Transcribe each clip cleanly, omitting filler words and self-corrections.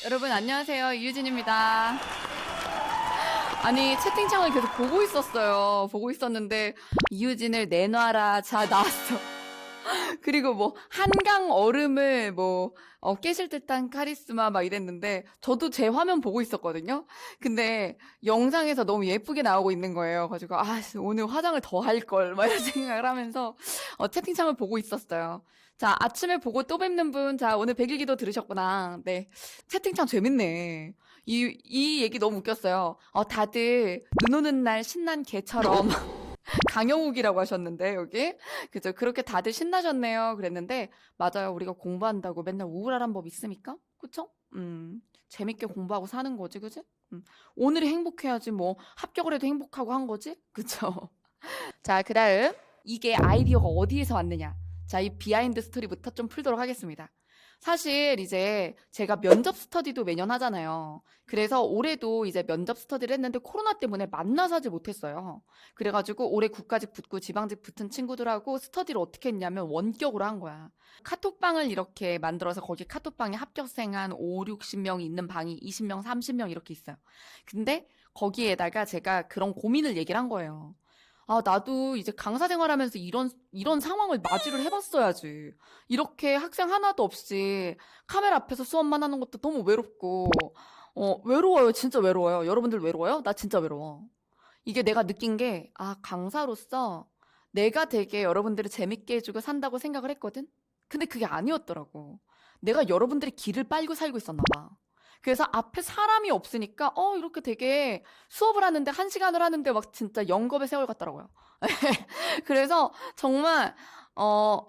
여러분 안녕하세요. 이유진입니다. 아니 채팅창을 계속 보고 있었어요. 보고 있었는데 이유진을 내놔라. 자 나왔어. 그리고 뭐 한강 얼음을 뭐 깨실 듯한 카리스마 막 이랬는데 저도 제 화면 보고 있었거든요. 근데 영상에서 너무 예쁘게 나오고 있는 거예요. 가지고 오늘 화장을 더 할 걸 막 이런 생각을 하면서 채팅창을 보고 있었어요. 자, 아침에 보고 또 뵙는 분, 자, 오늘 100일기도 들으셨구나. 네. 채팅창 재밌네. 이 얘기 너무 웃겼어요. 다들 눈 오는 날 신난 개처럼. 강영욱이라고 하셨는데, 여기. 그죠. 그렇게 다들 신나셨네요. 그랬는데, 맞아요. 우리가 공부한다고 맨날 우울한 법 있습니까? 그쵸? 재밌게 공부하고 사는 거지, 그지? 오늘이 행복해야지, 뭐, 합격을 해도 행복하고 한 거지? 그쵸? 자, 그 다음. 이게 아이디어가 어디에서 왔느냐. 자, 이 비하인드 스토리부터 좀 풀도록 하겠습니다. 사실 이제 제가 면접 스터디도 매년 하잖아요. 그래서 올해도 이제 면접 스터디를 했는데 코로나 때문에 만나서 하지 못했어요. 그래가지고 올해 국가직 붙고 지방직 붙은 친구들하고 스터디를 어떻게 했냐면 원격으로 한 거야. 카톡방을 이렇게 만들어서 거기 카톡방에 합격생 한 5, 60명이 있는 방이 20명, 30명 이렇게 있어요. 근데 거기에다가 제가 그런 고민을 얘기를 한 거예요. 나도 이제 강사 생활하면서 이런 상황을 맞이를 해봤어야지. 이렇게 학생 하나도 없이 카메라 앞에서 수업만 하는 것도 너무 외롭고, 외로워요. 진짜 외로워요. 여러분들 외로워요? 나 진짜 외로워. 이게 내가 느낀 게, 강사로서 내가 되게 여러분들을 재밌게 해주고 산다고 생각을 했거든? 근데 그게 아니었더라고. 내가 여러분들의 길을 빨고 살고 있었나 봐. 그래서 앞에 사람이 없으니까 이렇게 되게 수업을 하는데 1시간을 하는데 막 진짜 영겁의 세월 같더라고요. 그래서 정말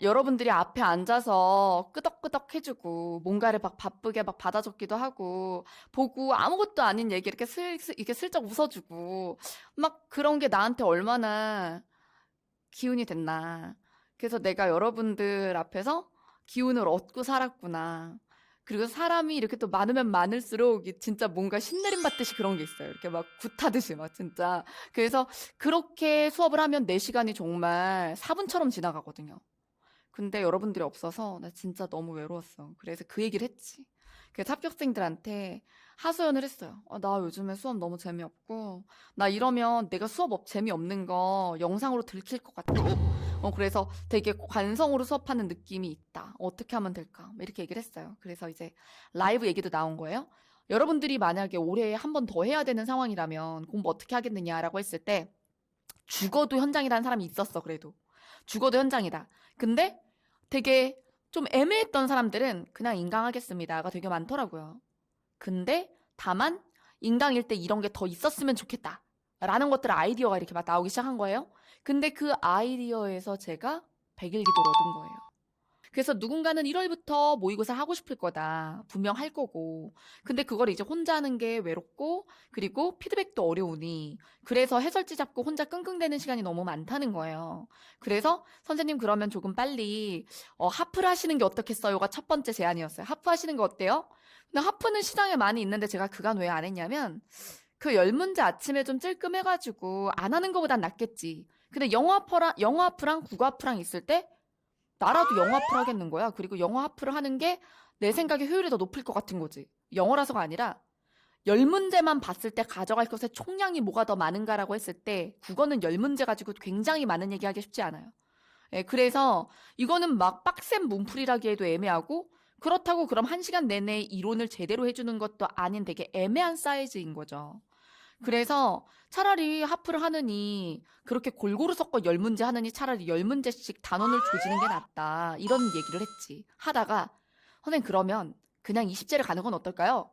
여러분들이 앞에 앉아서 끄덕끄덕 해주고 뭔가를 막 바쁘게 막 받아 적기도 하고 보고 아무것도 아닌 얘기 이렇게 슬쩍 웃어주고 막 그런 게 나한테 얼마나 기운이 됐나. 그래서 내가 여러분들 앞에서 기운을 얻고 살았구나. 그리고 사람이 이렇게 또 많으면 많을수록 진짜 뭔가 신내림 받듯이 그런 게 있어요. 이렇게 막 굿하듯이 막 진짜. 그래서 그렇게 수업을 하면 4시간이 정말 4분처럼 지나가거든요. 근데 여러분들이 없어서 나 진짜 너무 외로웠어. 그래서 그 얘기를 했지. 그래서 합격생들한테 하소연을 했어요. 나 요즘에 수업 너무 재미없고 나 이러면 내가 재미없는 거 영상으로 들킬 것 같아. 그래서 되게 관성으로 수업하는 느낌이 있다. 어떻게 하면 될까? 이렇게 얘기를 했어요. 그래서 이제 라이브 얘기도 나온 거예요. 여러분들이 만약에 올해 한 번 더 해야 되는 상황이라면 공부 어떻게 하겠느냐라고 했을 때 죽어도 현장이라는 사람이 있었어. 그래도 죽어도 현장이다. 근데 되게 좀 애매했던 사람들은 그냥 인강하겠습니다가 되게 많더라고요. 근데 다만 인강일 때 이런 게 더 있었으면 좋겠다 라는 것들 아이디어가 이렇게 막 나오기 시작한 거예요. 근데 그 아이디어에서 제가 100일기도를 얻은 거예요. 그래서 누군가는 1월부터 모의고사 하고 싶을 거다. 분명 할 거고. 근데 그걸 이제 혼자 하는 게 외롭고, 그리고 피드백도 어려우니, 그래서 해설지 잡고 혼자 끙끙대는 시간이 너무 많다는 거예요. 그래서 선생님 그러면 조금 빨리, 하프를 하시는 게 어떻겠어요가 첫 번째 제안이었어요. 하프 하시는 거 어때요? 근데 하프는 시장에 많이 있는데 제가 그간 왜 안 했냐면, 그 10문제 아침에 좀 찔끔해가지고, 안 하는 것보단 낫겠지. 근데 영어 하프랑 국어 하프랑 있을 때, 나라도 영어 하프를 하겠는 거야. 그리고 영어 하프를 하는 게 내 생각에 효율이 더 높을 것 같은 거지. 영어라서가 아니라 10문제만 봤을 때 가져갈 것의 총량이 뭐가 더 많은가라고 했을 때 국어는 10문제 가지고 굉장히 많은 얘기하기 쉽지 않아요. 그래서 이거는 막 빡센 문풀이라기에도 애매하고 그렇다고 그럼 1시간 내내 이론을 제대로 해주는 것도 아닌 되게 애매한 사이즈인 거죠. 그래서 차라리 하프를 하느니 그렇게 골고루 섞어 10문제 하느니 차라리 10문제씩 단원을 조지는 게 낫다. 이런 얘기를 했지. 하다가 선생님 그러면 그냥 20제를 가는 건 어떨까요?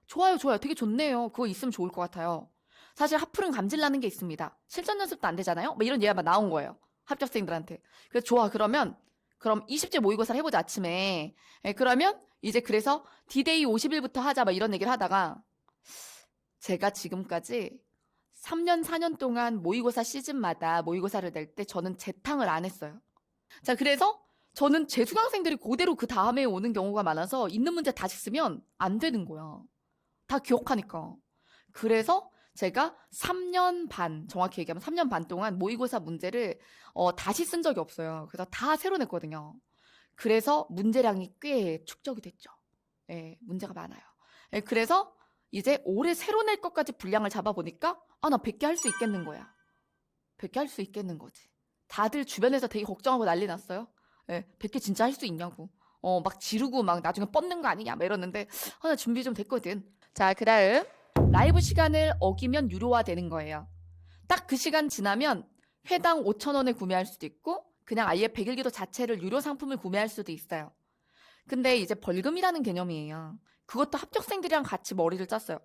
좋아요, 좋아요. 되게 좋네요. 그거 있으면 좋을 것 같아요. 사실 하프는 감질나는 게 있습니다. 실전 연습도 안 되잖아요? 뭐 이런 얘기가 나온 거예요. 합격생들한테. 그래서 좋아. 그럼 20제 모의고사를 해보자 아침에. 그러면 이제 그래서 디데이 50일부터 하자 막 이런 얘기를 하다가 제가 지금까지 3년, 4년 동안 모의고사 시즌마다 모의고사를 낼 때 저는 재탕을 안 했어요. 자, 그래서 저는 제 수강생들이 그대로 그 다음에 오는 경우가 많아서 있는 문제 다시 쓰면 안 되는 거야. 다 기억하니까. 그래서 제가 3년 반, 정확히 얘기하면 3년 반 동안 모의고사 문제를 다시 쓴 적이 없어요. 그래서 다 새로 냈거든요. 그래서 문제량이 꽤 축적이 됐죠. 예, 문제가 많아요. 예, 그래서 이제 올해 새로 낼 것까지 분량을 잡아보니까 나 100개 할 수 있겠는 거야. 100개 할 수 있겠는 거지. 다들 주변에서 되게 걱정하고 난리 났어요. 예, 100개 진짜 할 수 있냐고. 막 지르고 막 나중에 뻗는 거 아니냐 막 이러는데 나 준비 좀 됐거든. 자, 그다음 라이브 시간을 어기면 유료화 되는 거예요. 딱 그 시간 지나면 회당 5,000원에 구매할 수도 있고 그냥 아예 100일기도 자체를 유료 상품을 구매할 수도 있어요. 근데 이제 벌금이라는 개념이에요. 그것도 합격생들이랑 같이 머리를 짰어요.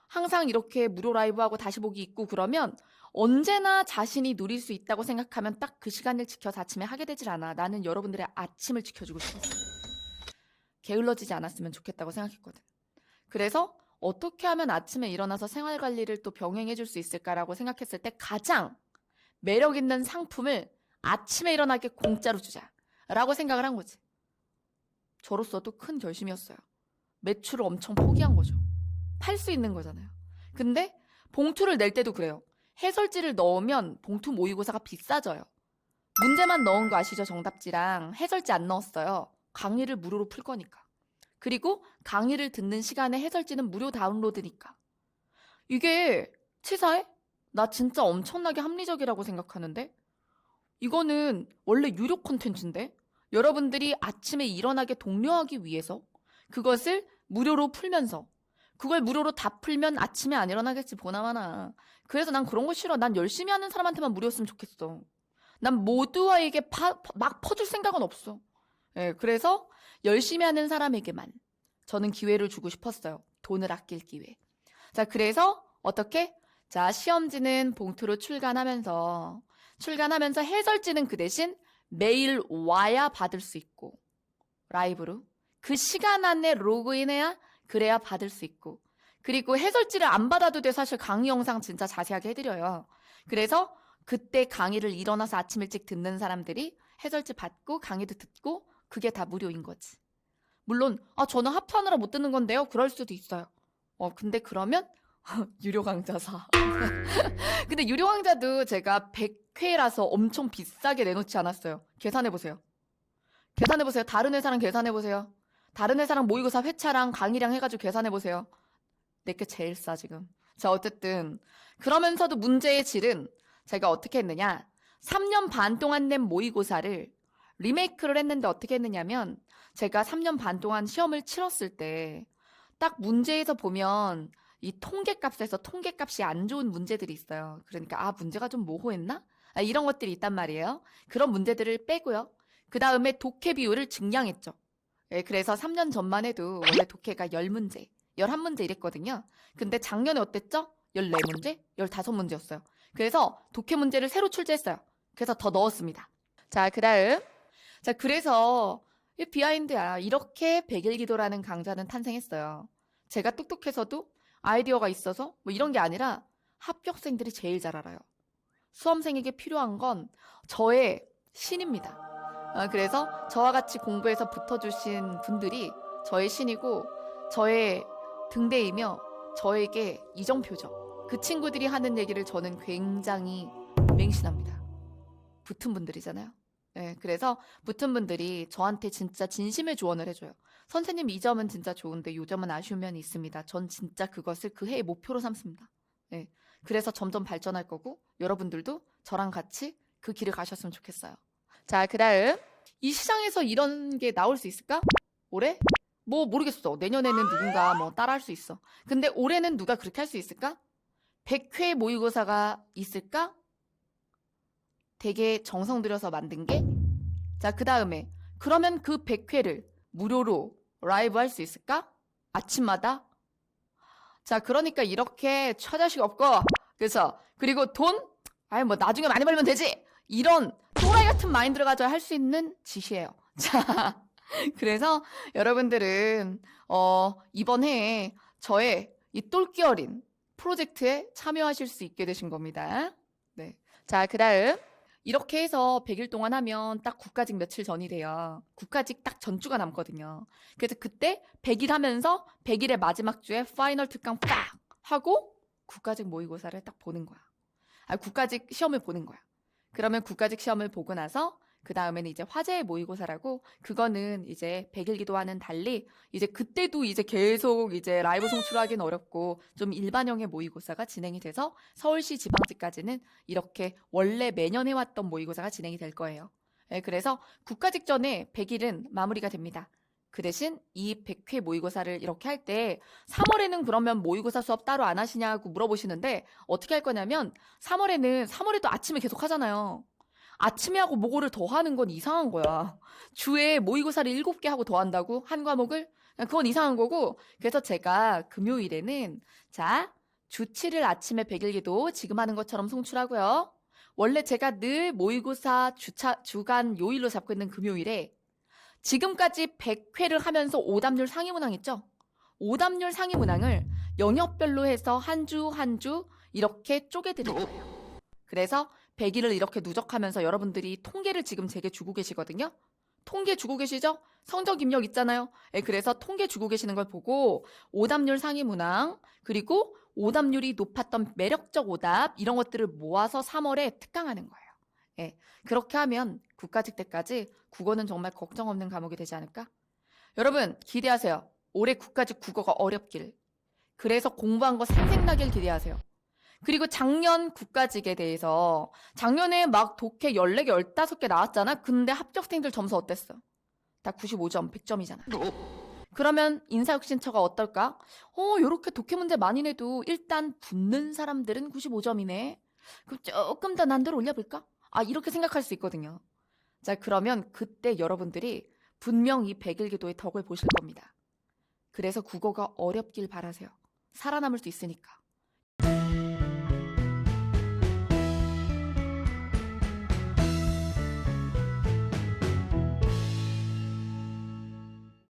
항상 이렇게 무료 라이브하고 다시 보기 있고 그러면 언제나 자신이 누릴 수 있다고 생각하면 딱 그 시간을 지켜서 아침에 하게 되질 않아. 나는 여러분들의 아침을 지켜주고 싶었어. 게을러지지 않았으면 좋겠다고 생각했거든. 그래서 어떻게 하면 아침에 일어나서 생활관리를 또 병행해 줄 수 있을까라고 생각했을 때 가장 매력 있는 상품을 아침에 일어나게 공짜로 주자라고 생각을 한 거지. 저로서도 큰 결심이었어요. 매출을 엄청 포기한 거죠. 팔 수 있는 거잖아요. 근데 봉투를 낼 때도 그래요. 해설지를 넣으면 봉투 모의고사가 비싸져요. 문제만 넣은 거 아시죠? 정답지랑 해설지 안 넣었어요. 강의를 무료로 풀 거니까. 그리고 강의를 듣는 시간에 해설지는 무료 다운로드니까. 이게 치사해? 나 진짜 엄청나게 합리적이라고 생각하는데? 이거는 원래 유료 콘텐츠인데? 여러분들이 아침에 일어나게 독려하기 위해서 그것을 무료로 풀면서 그걸 무료로 다 풀면 아침에 안 일어나겠지 보나마나. 그래서 난 그런 거 싫어. 난 열심히 하는 사람한테만 무료였으면 좋겠어. 난 모두에게 막 퍼줄 생각은 없어. 예, 그래서 열심히 하는 사람에게만 저는 기회를 주고 싶었어요. 돈을 아낄 기회. 자, 그래서 어떻게? 자, 시험지는 봉투로 출간하면서 해설지는 그 대신 매일 와야 받을 수 있고 라이브로 그 시간 안에 로그인해야 그래야 받을 수 있고 그리고 해설지를 안 받아도 돼. 사실 강의 영상 진짜 자세하게 해드려요. 그래서 그때 강의를 일어나서 아침 일찍 듣는 사람들이 해설지 받고 강의도 듣고 그게 다 무료인 거지. 물론 저는 합판하느라 못 듣는 건데요. 그럴 수도 있어요. 근데 그러면 유료 강좌 사. 근데 유료 강좌도 제가 100회라서 엄청 비싸게 내놓지 않았어요. 계산해보세요. 계산해보세요. 다른 회사랑 계산해보세요. 다른 회사랑 모의고사 회차랑 강의랑 해가지고 계산해보세요. 내게 제일 싸 지금. 자, 어쨌든 그러면서도 문제의 질은 제가 어떻게 했느냐. 3년 반 동안 낸 모의고사를 리메이크를 했는데 어떻게 했느냐면 제가 3년 반 동안 시험을 치렀을 때 딱 문제에서 보면 이 통계값에서 통계값이 안 좋은 문제들이 있어요. 그러니까 문제가 좀 모호했나? 이런 것들이 있단 말이에요. 그런 문제들을 빼고요. 그 다음에 독해 비율을 증량했죠. 예, 그래서 3년 전만 해도 원래 독해가 10문제, 11문제 이랬거든요. 근데 작년에 어땠죠? 14문제? 15문제였어요. 그래서 독해 문제를 새로 출제했어요. 그래서 더 넣었습니다. 자, 그 다음. 자, 그래서 이 비하인드야. 이렇게 백일기도라는 강좌는 탄생했어요. 제가 똑똑해서도 아이디어가 있어서 뭐 이런 게 아니라 합격생들이 제일 잘 알아요. 수험생에게 필요한 건 저의 신입니다. 그래서 저와 같이 공부해서 붙어주신 분들이 저의 신이고 저의 등대이며 저에게 이정표죠. 그 친구들이 하는 얘기를 저는 굉장히 맹신합니다. 붙은 분들이잖아요. 네, 그래서 붙은 분들이 저한테 진짜 진심의 조언을 해줘요. 선생님 이 점은 진짜 좋은데 이 점은 아쉬운 면이 있습니다. 전 진짜 그것을 그 해의 목표로 삼습니다. 네, 그래서 점점 발전할 거고 여러분들도 저랑 같이 그 길을 가셨으면 좋겠어요. 자, 그 다음. 이 시장에서 이런 게 나올 수 있을까? 올해? 뭐 모르겠어. 내년에는 누군가 뭐 따라할 수 있어. 근데 올해는 누가 그렇게 할 수 있을까? 100회 모의고사가 있을까? 되게 정성 들여서 만든 게. 자, 그 다음에 그러면 그 100회를 무료로 라이브 할 수 있을까? 아침마다? 자, 그러니까 이렇게 처자식 없고 그래서 그리고 돈? 뭐 나중에 많이 벌면 되지. 이런 또라이 같은 마인드를 가져야 할 수 있는 짓이에요. 자, 그래서 여러분들은 이번 해에 저의 이 똘끼 어린 프로젝트에 참여하실 수 있게 되신 겁니다. 네. 자, 그 다음. 이렇게 해서 100일 동안 하면 딱 국가직 며칠 전이 돼요. 국가직 딱 전주가 남거든요. 그래서 그때 100일 하면서 100일의 마지막 주에 파이널 특강 빡 하고 국가직 모의고사를 딱 보는 거야. 국가직 시험을 보는 거야. 그러면 국가직 시험을 보고 나서 그 다음에는 이제 화제의 모의고사라고, 그거는 이제 100일기도와는 달리 이제 그때도 이제 계속 이제 라이브 송출하기는 어렵고 좀 일반형의 모의고사가 진행이 돼서 서울시 지방직까지는 이렇게 원래 매년 해왔던 모의고사가 진행이 될 거예요. 그래서 국가직 전에 100일은 마무리가 됩니다. 그 대신 이 100회 모의고사를 이렇게 할 때 3월에는 그러면 모의고사 수업 따로 안 하시냐고 물어보시는데, 어떻게 할 거냐면 3월에도 아침에 계속 하잖아요. 아침에 하고 모고를 더 하는 건 이상한 거야. 주에 모의고사를 7개 하고 더 한다고? 한 과목을? 그건 이상한 거고, 그래서 제가 금요일에는 주 7일 아침에 100일기도 지금 하는 것처럼 송출하고요. 원래 제가 늘 모의고사 주간 요일로 잡고 있는 금요일에 지금까지 100회를 하면서 오답률 상위 문항 있죠? 오답률 상위 문항을 영역별로 해서 한 주 한 주 이렇게 쪼개드릴 거예요. 그래서 100일을 이렇게 누적하면서 여러분들이 통계를 지금 제게 주고 계시거든요. 통계 주고 계시죠? 성적 입력 있잖아요. 그래서 통계 주고 계시는 걸 보고 오답률 상위 문항, 그리고 오답률이 높았던 매력적 오답, 이런 것들을 모아서 3월에 특강하는 거예요. 그렇게 하면 국가직 때까지 국어는 정말 걱정 없는 과목이 되지 않을까? 여러분 기대하세요. 올해 국가직 국어가 어렵길. 그래서 공부한 거 생생나길 기대하세요. 그리고 작년 국가직에 대해서 작년에 막 독해 14개, 15개 나왔잖아. 근데 합격생들 점수 어땠어? 다 95점, 100점이잖아. 그러면 인사혁신처가 어떨까? 요렇게 독해 문제 많이 내도 일단 붙는 사람들은 95점이네. 그럼 조금 더 난도를 올려볼까? 이렇게 생각할 수 있거든요. 자, 그러면 그때 여러분들이 분명 이 100일기도의 덕을 보실 겁니다. 그래서 국어가 어렵길 바라세요. 살아남을 수 있으니까.